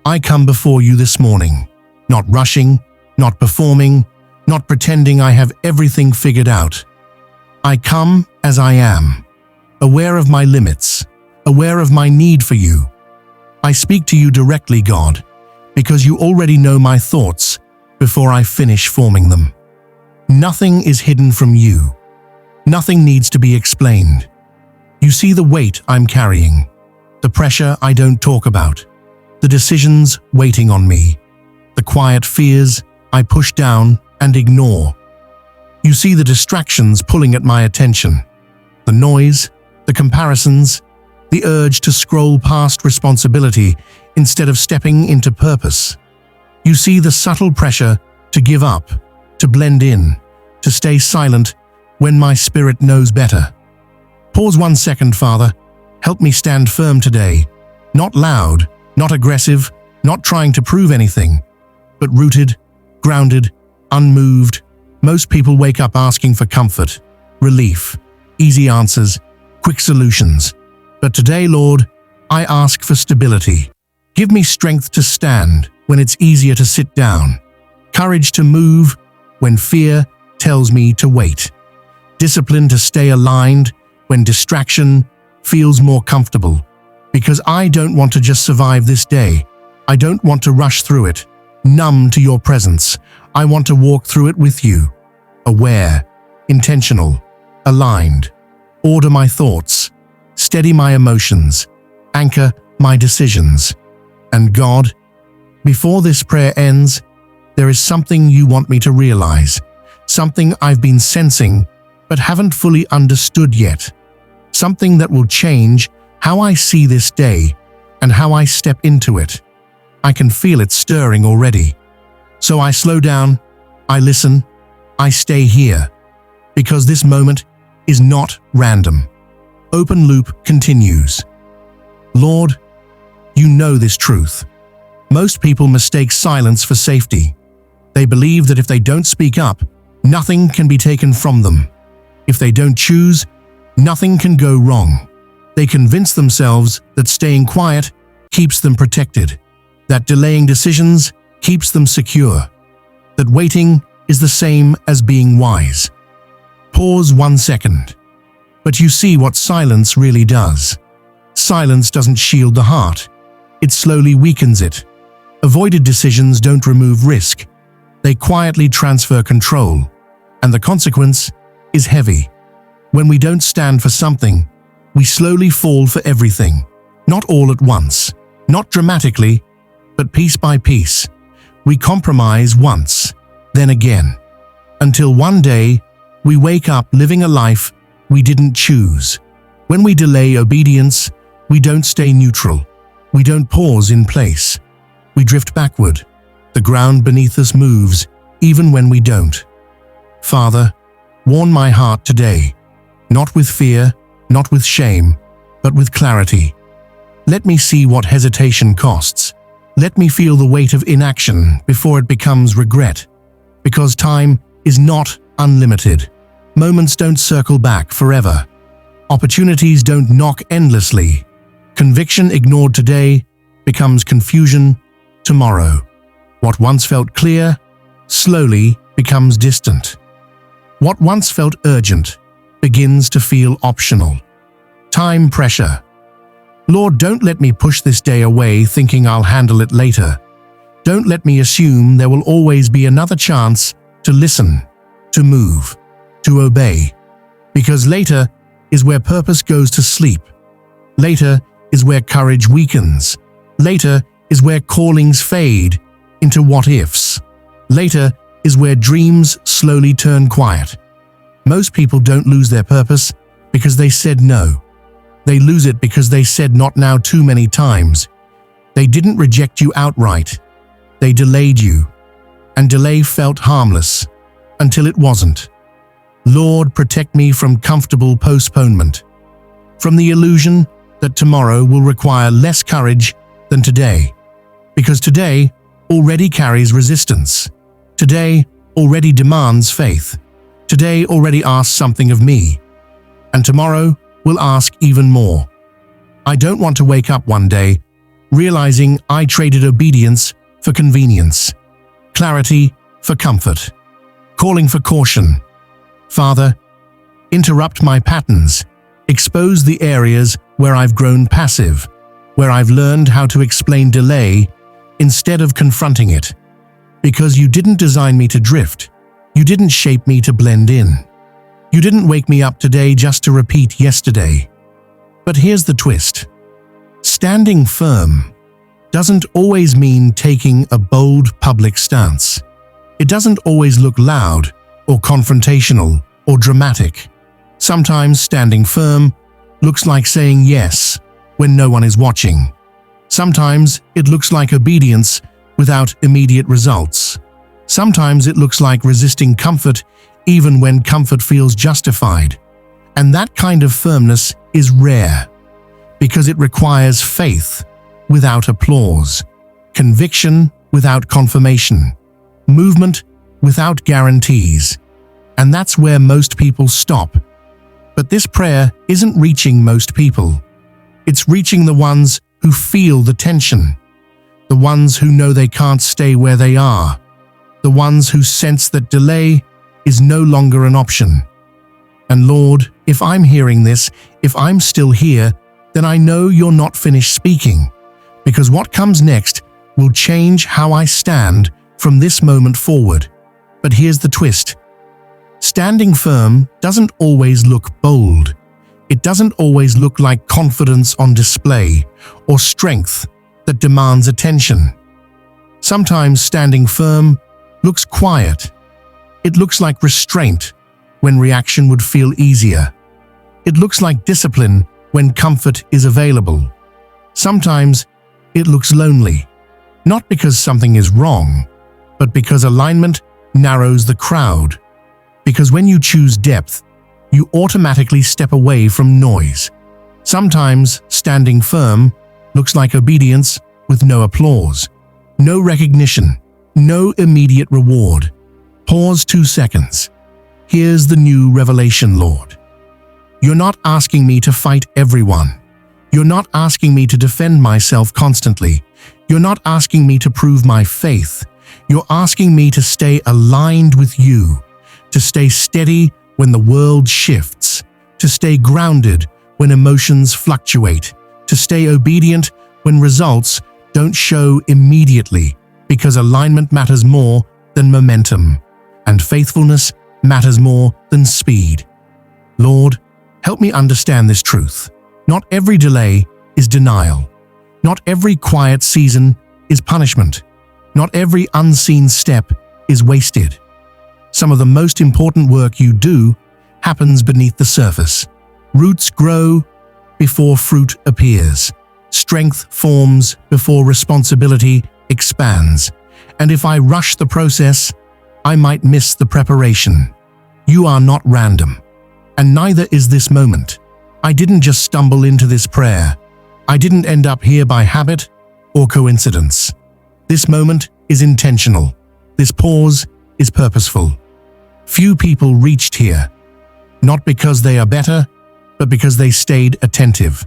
I come before you this morning, not rushing, not performing, not pretending I have everything figured out. I come as I am, aware of my limits, aware of my need for you. I speak to you directly, God, because you already know my thoughts before I finish forming them. Nothing is hidden from you. Nothing needs to be explained. You see the weight I'm carrying, the pressure I don't talk about, the decisions waiting on me, the quiet fears I push down and ignore. You see the distractions pulling at my attention, the noise, the comparisons, the urge to scroll past responsibility instead of stepping into purpose. You see the subtle pressure to give up, to blend in, to stay silent when my spirit knows better. Pause 1 second, Father. Help me stand firm today, not loud, not aggressive, not trying to prove anything, but rooted, grounded, unmoved. Most people wake up asking for comfort, relief, easy answers, quick solutions. But today, Lord, I ask for stability. Give me strength to stand when it's easier to sit down, courage to move when fear tells me to wait, discipline to stay aligned when distraction feels more comfortable. Because I don't want to just survive this day. I don't want to rush through it, numb to your presence. I want to walk through it with you, aware, intentional, aligned. Order my thoughts, steady my emotions, anchor my decisions. And God, before this prayer ends, there is something you want me to realize, something I've been sensing but haven't fully understood yet, something that will change how I see this day and how I step into it. I can feel it stirring already. So I slow down, I listen, I stay here, because this moment is not random. Open loop continues. Lord, you know this truth. Most people mistake silence for safety. They believe that if they don't speak up, nothing can be taken from them. If they don't choose, nothing can go wrong. They convince themselves that staying quiet keeps them protected, that delaying decisions keeps them secure, that waiting is the same as being wise. Pause 1 second. But you see what silence really does. Silence doesn't shield the heart. It slowly weakens it. Avoided decisions don't remove risk. They quietly transfer control. And the consequence is heavy. When we don't stand for something, we slowly fall for everything. Not all at once, not dramatically, but piece by piece. We compromise once, then again, until one day we wake up living a life we didn't choose. When we delay obedience, we don't stay neutral. We don't pause in place. We drift backward. The ground beneath us moves, even when we don't. Father, warn my heart today, not with fear, not with shame, but with clarity. Let me see what hesitation costs. Let me feel the weight of inaction before it becomes regret. Because time is not unlimited. Moments don't circle back forever. Opportunities don't knock endlessly. Conviction ignored today becomes confusion tomorrow. What once felt clear slowly becomes distant. What once felt urgent begins to feel optional. Time pressure. Lord, don't let me push this day away thinking I'll handle it later. Don't let me assume there will always be another chance to listen, to move, to obey. Because later is where purpose goes to sleep. Later is where courage weakens. Later is where callings fade into what-ifs. Later is where dreams slowly turn quiet. Most people don't lose their purpose because they said no. They lose it because they said not now too many times. They didn't reject you outright. They delayed you. And delay felt harmless until it wasn't. Lord, protect me from comfortable postponement, from the illusion that tomorrow will require less courage than today. Because today already carries resistance. Today already demands faith. Today already asks something of me. And tomorrow will ask even more. I don't want to wake up one day realizing I traded obedience for convenience, clarity for comfort, calling for caution. Father, interrupt my patterns, expose the areas where I've grown passive, where I've learned how to explain delay instead of confronting it. Because you didn't design me to drift, you didn't shape me to blend in. You didn't wake me up today just to repeat yesterday. But here's the twist. Standing firm doesn't always mean taking a bold public stance. It doesn't always look loud or confrontational or dramatic. Sometimes standing firm looks like saying yes when no one is watching. Sometimes it looks like obedience without immediate results. Sometimes it looks like resisting comfort even when comfort feels justified. And that kind of firmness is rare because it requires faith without applause, conviction without confirmation, movement without guarantees. And that's where most people stop. But this prayer isn't reaching most people. It's reaching the ones who feel the tension, the ones who know they can't stay where they are, the ones who sense that delay is no longer an option. And Lord, if I'm hearing this, if I'm still here, then I know you're not finished speaking, because what comes next will change how I stand from this moment forward. But here's the twist. Standing firm doesn't always look bold. It doesn't always look like confidence on display or strength that demands attention. Sometimes standing firm looks quiet. It looks like restraint when reaction would feel easier. It looks like discipline when comfort is available. Sometimes it looks lonely, not because something is wrong, but because alignment narrows the crowd. Because when you choose depth, you automatically step away from noise. Sometimes standing firm looks like obedience with no applause, no recognition, no immediate reward. Pause 2 seconds. Here's the new revelation, Lord. You're not asking me to fight everyone. You're not asking me to defend myself constantly. You're not asking me to prove my faith. You're asking me to stay aligned with you, to stay steady when the world shifts, to stay grounded when emotions fluctuate, to stay obedient when results don't show immediately, because alignment matters more than momentum, and faithfulness matters more than speed. Lord, help me understand this truth. Not every delay is denial. Not every quiet season is punishment. Not every unseen step is wasted. Some of the most important work you do happens beneath the surface. Roots grow before fruit appears. Strength forms before responsibility expands. And if I rush the process, I might miss the preparation. You are not random, and neither is this moment. I didn't just stumble into this prayer. I didn't end up here by habit or coincidence. This moment is intentional. This pause is purposeful. Few people reached here, not because they are better, but because they stayed attentive,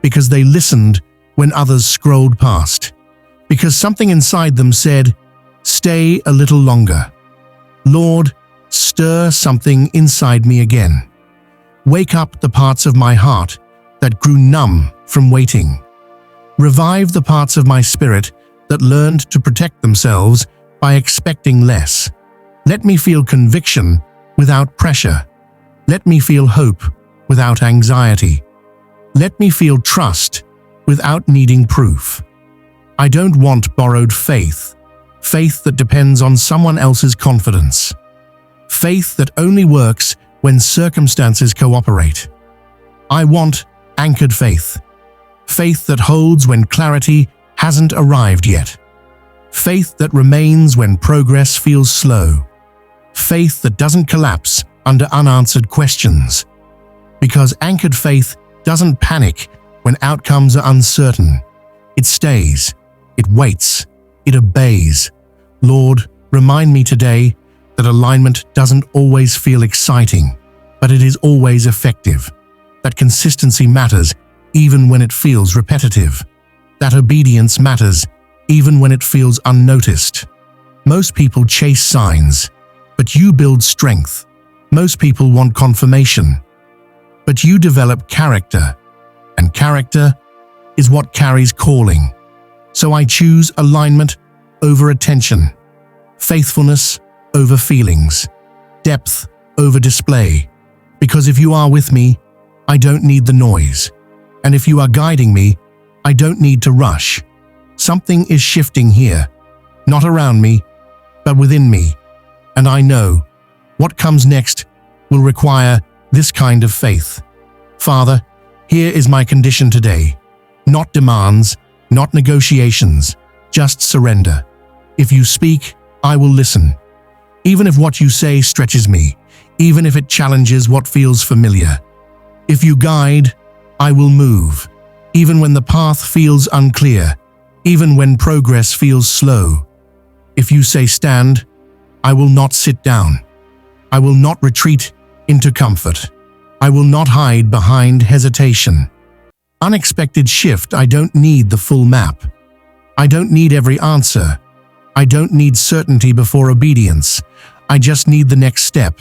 because they listened when others scrolled past, because something inside them said, "Stay a little longer." Lord, stir something inside me again. Wake up the parts of my heart that grew numb from waiting. Revive the parts of my spirit that learned to protect themselves by expecting less. Let me feel conviction without pressure. Let me feel hope without anxiety. Let me feel trust without needing proof. I don't want borrowed faith, faith that depends on someone else's confidence, faith that only works when circumstances cooperate. I want anchored faith, faith that holds when clarity hasn't arrived yet, faith that remains when progress feels slow, faith that doesn't collapse under unanswered questions. Because anchored faith doesn't panic when outcomes are uncertain. It stays, it waits, it obeys. Lord, remind me today that alignment doesn't always feel exciting, but it is always effective. That consistency matters even when it feels repetitive. that obedience matters even when it feels unnoticed. Most people chase signs, but you build strength. Most people want confirmation, but you develop character, and character is what carries calling. So I choose alignment over attention, faithfulness over feelings, depth over display. Because if you are with me, I don't need the noise. And if you are guiding me, I don't need to rush. Something is shifting here, not around me, but within me. And I know what comes next will require this kind of faith. Father, here is my condition today. Not demands, not negotiations, just surrender. If you speak, I will listen. Even if what you say stretches me, even if it challenges what feels familiar. If you guide, I will move. Even when the path feels unclear, even when progress feels slow. If you say stand, I will not sit down. I will not retreat into comfort. I will not hide behind hesitation. Unexpected shift, I don't need the full map. I don't need every answer. I don't need certainty before obedience. I just need the next step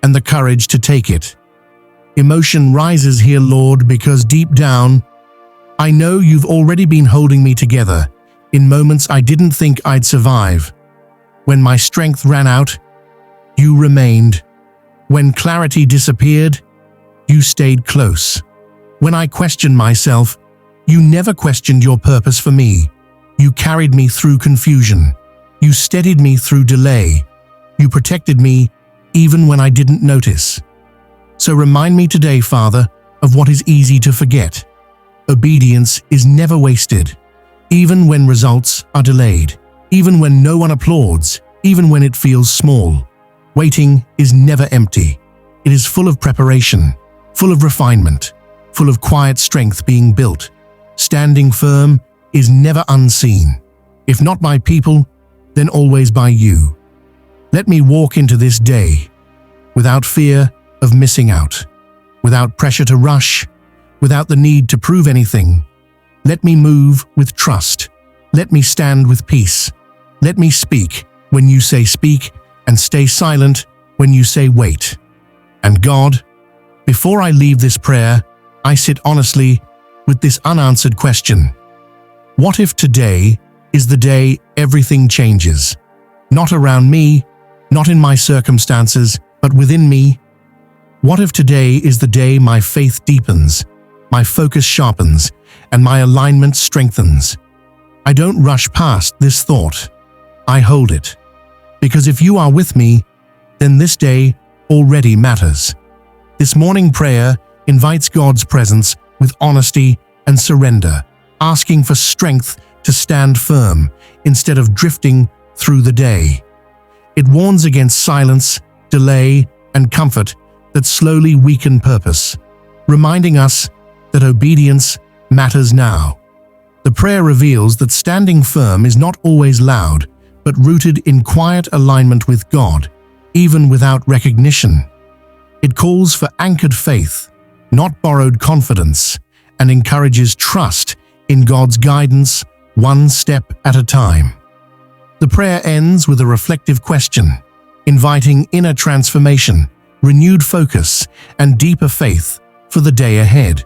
and the courage to take it. Emotion rises here, Lord, because deep down, I know you've already been holding me together in moments I didn't think I'd survive. When my strength ran out, you remained. When clarity disappeared, you stayed close. When I questioned myself, you never questioned your purpose for me. You carried me through confusion. You steadied me through delay. You protected me even when I didn't notice. So remind me today, Father, of what is easy to forget. Obedience is never wasted, even when results are delayed, even when no one applauds, even when it feels small. Waiting is never empty. It is full of preparation, full of refinement, full of quiet strength being built. Standing firm is never unseen. If not by people, then always by you. Let me walk into this day without fear of missing out, without pressure to rush, without the need to prove anything. Let me move with trust. Let me stand with peace. Let me speak when you say speak and stay silent when you say wait. And God, before I leave this prayer, I sit honestly with this unanswered question. What if today is the day everything changes? Not around me, not in my circumstances, but within me. What if today is the day my faith deepens, my focus sharpens, and my alignment strengthens? I don't rush past this thought. I hold it. Because if you are with me, then this day already matters. This morning prayer invites God's presence with honesty and surrender, asking for strength to stand firm instead of drifting through the day. It warns against silence, delay, and comfort that slowly weaken purpose, reminding us that obedience matters now. The prayer reveals that standing firm is not always loud, but rooted in quiet alignment with God, even without recognition. It calls for anchored faith, not borrowed confidence, and encourages trust in God's guidance, one step at a time. The prayer ends with a reflective question, inviting inner transformation, renewed focus, and deeper faith for the day ahead.